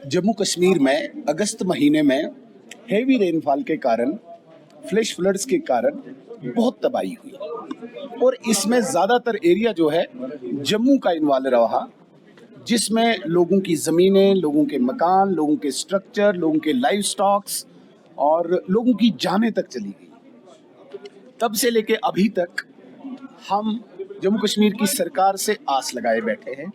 जम्मू कश्मीर में अगस्त महीने में हेवी रेनफॉल के कारण, फ्लैश फ्लड्स के कारण बहुत तबाही हुई और इसमें ज़्यादातर एरिया जो है जम्मू का इन्वॉल्व रहा, जिसमें लोगों की ज़मीनें, लोगों के मकान, लोगों के स्ट्रक्चर, लोगों के लाइव स्टॉक्स और लोगों की जानें तक चली गई। तब से लेके अभी तक हम जम्मू कश्मीर की सरकार से आस लगाए बैठे हैं।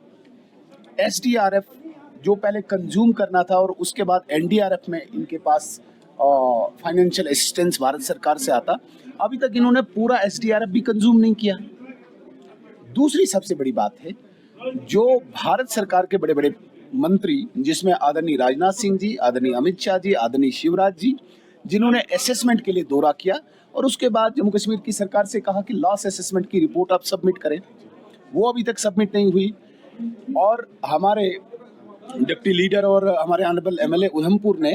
एसडीआरएफ जो पहले कंज्यूम करना था और उसके बाद एनडीआरएफ में इनके पास फाइनेंशियल असिस्टेंस भारत सरकार से आता, अभी तक इन्होंने पूरा एसडीआरएफ भी कंज्यूम नहीं किया। दूसरी सबसे बड़ी बात है, जो भारत सरकार के बड़े बड़े मंत्री, जिसमें आदरणीय राजनाथ सिंह जी, आदरणीय अमित शाह जी, आदरणीय शिवराज जी, जिन्होंने असेसमेंट के लिए दौरा किया और उसके बाद जम्मू कश्मीर की सरकार से कहा कि लॉस असेसमेंट की रिपोर्ट आप सबमिट करें, वो अभी तक सबमिट नहीं हुई। और हमारे डिप्टी लीडर और हमारे ऑनरेबल एमएलए उधमपुर ने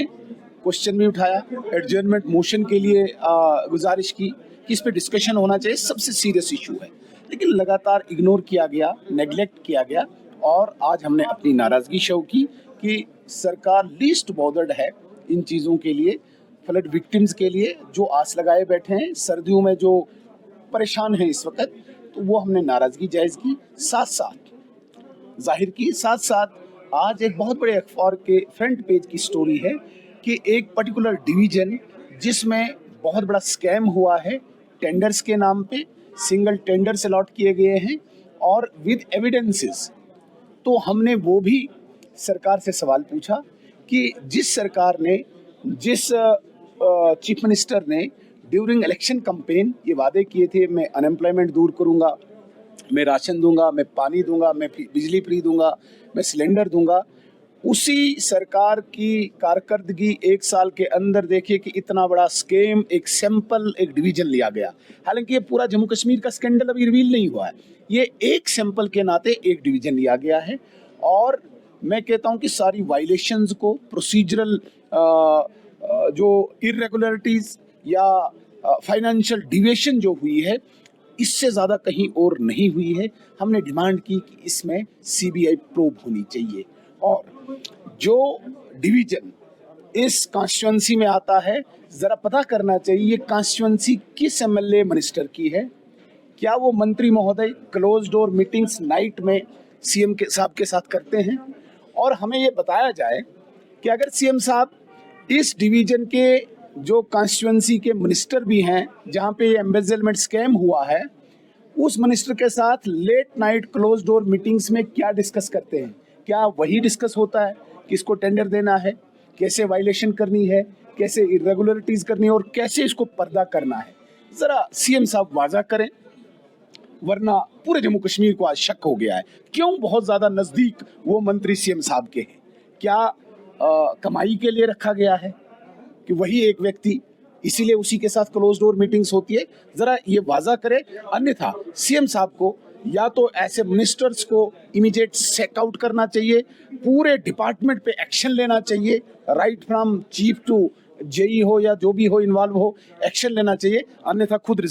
क्वेश्चन भी उठाया, एडजर्नमेंट मोशन के लिए गुजारिश की कि इस पे डिस्कशन होना चाहिए, सबसे सीरियस इशू है, लेकिन लगातार इग्नोर किया गया, नेग्लेक्ट किया गया। और आज हमने अपनी नाराज़गी शो की कि सरकार लीस्ट बॉदर्ड है इन चीज़ों के लिए, फ्लड विक्टिम्स के लिए जो आस लगाए बैठे हैं, सर्दियों में जो परेशान हैं इस वक्त, तो वो हमने नाराज़गी जायज़ की, साथ साथ जाहिर की। साथ साथ आज एक बहुत बड़े अखबार के फ्रंट पेज की स्टोरी है कि एक पर्टिकुलर डिवीज़न जिसमें बहुत बड़ा स्कैम हुआ है, टेंडर्स के नाम पे सिंगल टेंडर्स अलॉट किए गए हैं और विद एविडेंसेस। तो हमने वो भी सरकार से सवाल पूछा कि जिस सरकार ने, जिस चीफ मिनिस्टर ने ड्यूरिंग इलेक्शन कैंपेन ये वादे किए थे, मैं अनएम्प्लॉयमेंट दूर करूंगा, मैं राशन दूंगा, मैं पानी दूंगा, मैं बिजली फ्री दूंगा, मैं सिलेंडर दूंगा, उसी सरकार की कारकर्दगी एक साल के अंदर देखिए कि इतना बड़ा स्कैम, एक सैंपल, एक डिवीजन लिया गया। हालांकि ये पूरा जम्मू कश्मीर का स्कैंडल अभी रिवील नहीं हुआ है, ये एक सैंपल के नाते एक डिवीजन लिया गया है। और मैं कहता हूं कि सारी वायलेशंस को, प्रोसीजरल जो इरेगुलरिटीज या फाइनेंशियल डिविएशन जो हुई है, इससे ज़्यादा कहीं और नहीं हुई है। हमने डिमांड की कि इसमें सीबीआई प्रोब होनी चाहिए और जो डिवीजन इस कॉन्स्टिट्यूंसी में आता है, ज़रा पता करना चाहिए ये कॉन्स्टिट्यूंसी किस एमएलए मिनिस्टर की है। क्या वो मंत्री महोदय क्लोज डोर मीटिंग्स नाइट में सीएम के साहब के साथ करते हैं? और हमें ये बताया जाए कि अगर सीएम साहब इस डिवीजन के जो कॉन्स्टिट्यूंसी के मिनिस्टर भी हैं जहाँ पे एम्बेजलमेंट स्कैम हुआ है, उस मिनिस्टर के साथ late night close door meetings में क्या डिस्कस करते हैं? क्या वही डिस्कस होता है किसको टेंडर देना है, कैसे वायलेशन करनी है, कैसे इरेगुलरिटीज करनी है और कैसे इसको पर्दा करना है? ज़रा सीएम साहब वाजा करें, वरना पूरे जम्मू कश्मीर को आज शक हो गया है क्यों बहुत ज़्यादा नज़दीक वो मंत्री सीएम साहब के हैं। क्या कमाई के लिए रखा गया है कि वही एक व्यक्ति, इसीलिए उसी के साथ क्लोज डोर मीटिंग्स होती है? ज़रा ये वाजा करें, अन्यथा सीएम साहब को या तो ऐसे मिनिस्टर्स को इमीडिएट सेक आउट करना चाहिए, पूरे डिपार्टमेंट पे एक्शन लेना चाहिए, right from chief to JE हो या जो भी हो इन्वॉल्व हो, एक्शन लेना चाहिए, अन्यथा खुद